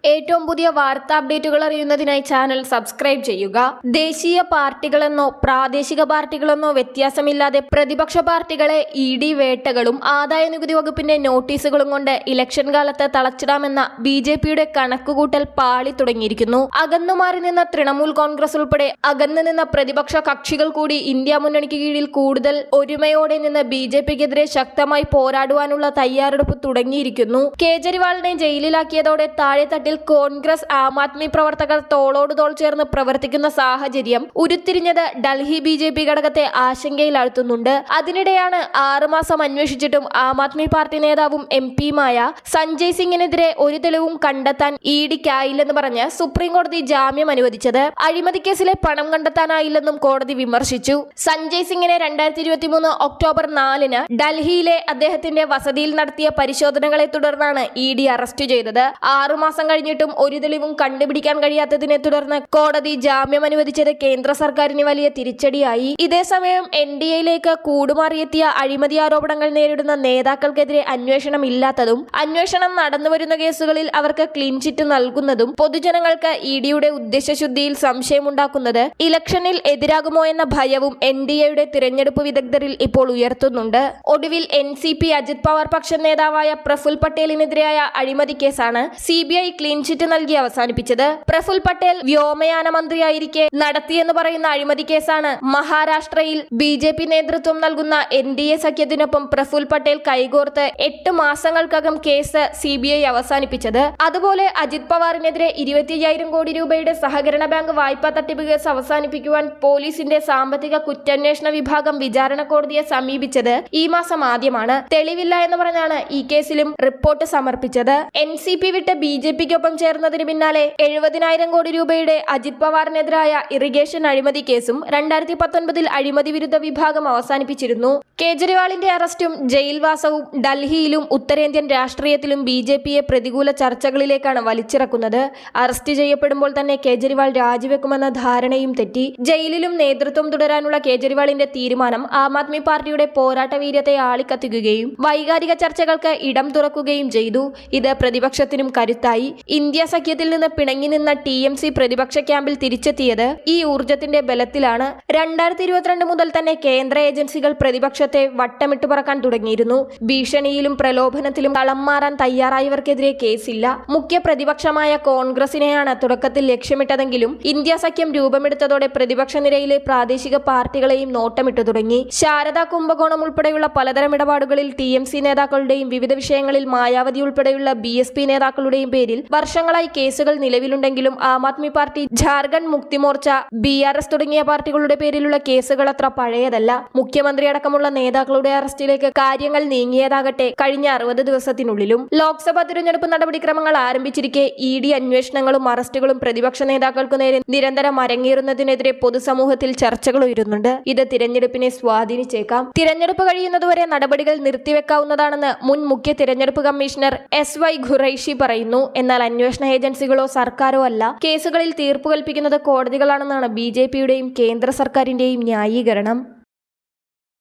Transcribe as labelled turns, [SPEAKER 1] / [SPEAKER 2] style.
[SPEAKER 1] ഏറ്റവും പുതിയ വാർത്താ അപ്ഡേറ്റുകൾ അറിയുന്നതിനായി ചാനൽ സബ്സ്ക്രൈബ് ചെയ്യുക. ദേശീയ പാർട്ടികളെന്നോ പ്രാദേശിക പാർട്ടികളെന്നോ വ്യത്യാസമില്ലാതെ പ്രതിപക്ഷ പാർട്ടികളെ ഇഡി വേട്ടകളും ആദായനികുതി വകുപ്പിന്റെ നോട്ടീസുകളും കൊണ്ട് ഇലക്ഷൻ കാലത്ത് തളച്ചിടാമെന്ന ബിജെപിയുടെ കണക്കുകൂട്ടൽ പാളി തുടങ്ങിയിരിക്കുന്നു. അകന്നുമാറി നിന്ന തൃണമൂൽ കോൺഗ്രസ് ഉൾപ്പെടെ അകന്നു നിന്ന പ്രതിപക്ഷ കക്ഷികൾ കൂടി ഇന്ത്യ മുന്നണിക്ക് കീഴിൽ കൂടുതൽ ഒരുമയോടെ നിന്ന് ബിജെപിക്കെതിരെ ശക്തമായി പോരാടുവാനുള്ള തയ്യാറെടുപ്പ് തുടങ്ങിയിരിക്കുന്നു. കേജ്രിവാളിനെ ജയിലിലാക്കിയതോടെ താഴെത്തട്ടിൽ കോൺഗ്രസ് ആം ആദ്മി പ്രവർത്തകർ തോളോട് തോൾ ചേർന്ന് പ്രവർത്തിക്കുന്ന സാഹചര്യം ഉരുത്തിരിഞ്ഞത് ഡൽഹി ബിജെപി ഘടകത്തെ ആശങ്കയിലാഴ്ത്തുന്നുണ്ട്. അതിനിടെയാണ് 6 മാസം അന്വേഷിച്ചിട്ടും ആം ആദ്മി പാർട്ടി നേതാവും എം പിയുമായ സഞ്ജയ് സിംഗിനെതിരെ ഒരു തെളിവും കണ്ടെത്താൻ ഇഡിക്കായില്ലെന്ന് പറഞ്ഞ് സുപ്രീം കോടതി ജാമ്യം അനുവദിച്ചത്. അഴിമതി കേസിലെ പണം കണ്ടെത്താനായില്ലെന്നും കോടതി വിമർശിച്ചു. സഞ്ജയ് സിംഗിനെ 2023 ഒക്ടോബർ 4-ന് ഡൽഹിയിലെ അദ്ദേഹത്തിന്റെ വസതിയിൽ നടത്തിയ പരിശോധനകളെ തുടർന്നാണ് ഇഡി അറസ്റ്റ് ചെയ്തത്. 6 മാസം കഴിഞ്ഞിട്ടും ഒരു തെളിവും കണ്ടുപിടിക്കാൻ കഴിയാത്തതിനെ തുടർന്ന് കോടതി ജാമ്യം അനുവദിച്ചത് കേന്ദ്ര സർക്കാരിന് വലിയ തിരിച്ചടിയായി. ഇതേസമയം NDAയിലേക്ക് കൂടുമാറിയെത്തിയ അഴിമതി ആരോപണങ്ങൾ നേരിടുന്ന നേതാക്കൾക്കെതിരെ അന്വേഷണം ഇല്ലാത്തതും അന്വേഷണം നടന്നുവരുന്ന കേസുകളിൽ അവർക്ക് ക്ലീൻ ചിറ്റ് നൽകുന്നതും പൊതുജനങ്ങൾക്ക് ഇഡിയുടെ ഉദ്ദേശശുദ്ധിയിൽ സംശയമുണ്ടാക്കുന്നത് ഇലക്ഷനിൽ എതിരാകുമോ എന്ന ഭയവും NDAയുടെ തിരഞ്ഞെടുപ്പ് വിദഗ്ധരിൽ ഇപ്പോൾ ഉയർത്തുന്നുണ്ട്. ഒടുവിൽ NCP അജിത് പവാർ പക്ഷ നേതാവായ പ്രഫുൽ പട്ടേലിനെതിരായ അഴിമതി കേസാണ് CBI ക്ലീൻ ചിറ്റ് നൽകി അവസാനിപ്പിച്ചത്. പ്രഫുൽ പട്ടേൽ വ്യോമയാന മന്ത്രിയായിരിക്കെ നടത്തിയെന്ന് പറയുന്ന അഴിമതി കേസാണ് മഹാരാഷ്ട്രയിൽ BJP നേതൃത്വം നൽകുന്ന NDA സഖ്യത്തിനൊപ്പം പ്രഫുൽ പട്ടേൽ കൈകോർത്ത് 8 മാസങ്ങൾക്കകം കേസ് CBI അവസാനിപ്പിച്ചത്. അതുപോലെ അജിത് പവാറിനെതിരെ 25,000 കോടി രൂപയുടെ സഹകരണ ബാങ്ക് വായ്പാ തട്ടിപ്പ് കേസ് അവസാനിപ്പിക്കുവാൻ പോലീസിന്റെ സാമ്പത്തിക കുറ്റാന്വേഷണ വിഭാഗം വിചാരണ കോടതിയെ സമീപിച്ചത് ഈ മാസം ആദ്യമാണ്. തെളിവില്ല എന്ന് പറഞ്ഞാണ് ഈ കേസിലും റിപ്പോർട്ട് സമർപ്പിച്ചത്. NCP വിട്ട് BJPക്കൊപ്പം ചേർന്നതിന് പിന്നാലെ 70,000 കോടി രൂപയുടെ അജിത് പവാറിനെതിരായ ഇറിഗേഷൻ അഴിമതി കേസും 2019 അഴിമതി വിരുദ്ധ വിഭാഗം അവസാനിപ്പിച്ചിരുന്നു. കേജ്രിവാളിന്റെ അറസ്റ്റും ജയിൽവാസവും ഡൽഹിയിലും ഉത്തരേന്ത്യൻ രാഷ്ട്രീയത്തിലും BJPയെ പ്രതികൂല ചർച്ചകളിലേക്കാണ് വലിച്ചിറക്കുന്നത്. അറസ്റ്റ് ചെയ്യപ്പെടുമ്പോൾ തന്നെ കേജ്രിവാൾ രാജിവെക്കുമെന്ന ധാരണയും തെറ്റി. ജയിലിലും നേതൃത്വം തുടരാനുള്ള കേജ്രിവാളിന്റെ തീരുമാനം ആം ആദ്മി പാർട്ടിയുടെ പോരാട്ട വീര്യത്തെ ആളിക്കത്തിക്കുകയും വൈകാരിക ചർച്ചകൾക്ക് ഇടം തുറക്കുകയും ചെയ്തു. ഇത് പ്രതിപക്ഷത്തിനും കരുത്തായി. ഇന്ത്യ സഖ്യത്തിൽ നിന്ന് പിണങ്ങി നിന്ന TMC പ്രതിപക്ഷ ക്യാമ്പിൽ തിരിച്ചെത്തിയത് ഈ ഊർജത്തിന്റെ ബലത്തിലാണ്. 2022 മുതൽ തന്നെ കേന്ദ്ര ഏജൻസികൾ പ്രതിപക്ഷത്തെ വട്ടമിട്ട് പറക്കാൻ തുടങ്ങിയിരുന്നു. ഭീഷണിയിലും പ്രലോഭനത്തിലും കളം മാറാൻ തയ്യാറായവർക്കെതിരെ കേസില്ല. മുഖ്യ പ്രതിപക്ഷമായ കോൺഗ്രസിനെയാണ് തുടക്കത്തിൽ ലക്ഷ്യമിട്ടതെങ്കിലും ഇന്ത്യ സഖ്യം രൂപമെടുത്തതോടെ പ്രതിപക്ഷ നിരയിലെ പ്രാദേശിക പാർട്ടികളെയും നോട്ടമിട്ടു തുടങ്ങി. ശാരദ കുംഭകോണം ഉൾപ്പെടെയുള്ള പലതരം ഇടപാടുകളിൽ TMC നേതാക്കളുടെയും വിവിധ വിഷയങ്ങളിൽ മായാവതി ഉൾപ്പെടെയുള്ള BSP നേതാക്കളുടെയും പേരിൽ വർഷങ്ങളായി കേസുകൾ നിലവിലുണ്ടെങ്കിലും ആം ആദ്മി പാർട്ടി, ജാർഖണ്ഡ് മുക്തി മോർച്ച, BRS തുടങ്ങിയ പാർട്ടികളുടെ പേരിലുള്ള കേസുകൾ അത്ര പഴയതല്ല. മുഖ്യമന്ത്രി അടക്കമുള്ള നേതാക്കളുടെ അറസ്റ്റിലേക്ക് കാര്യങ്ങൾ നീങ്ങിയതാകട്ടെ കഴിഞ്ഞ 60 ദിവസത്തിനുള്ളിലും. ലോക്സഭാ തിരഞ്ഞെടുപ്പ് നടപടിക്രമങ്ങൾ ആരംഭിച്ചിരിക്കെ ED അന്വേഷണങ്ങളും അറസ്റ്റുകളും പ്രതിപക്ഷ നേതാക്കൾക്കു നേരെ നിരന്തരം അരങ്ങേറുന്നതിനെതിരെ പൊതുസമൂഹത്തിൽ ചർച്ചകൾ ഉയരുന്നുണ്ട്. ഇത് തിരഞ്ഞെടുപ്പിനെ സ്വാധീനിച്ചേക്കാം. തിരഞ്ഞെടുപ്പ് കഴിയുന്നതുവരെ നടപടികൾ നിർത്തിവെക്കാവുന്നതാണെന്ന് മുൻ മുഖ്യ തിരഞ്ഞെടുപ്പ് കമ്മീഷണർ SY ഖുറൈഷി പറയുന്നു. എന്നാൽ അന്വേഷണ ഏജൻസികളോ സർക്കാരോ അല്ല, കേസുകളിൽ തീർപ്പ് കൽപ്പിക്കുന്നത് കോടതികളാണെന്നാണ് BJPയുടെയും കേന്ദ്ര സർക്കാരിന്റെയും ന്യായീകരണം.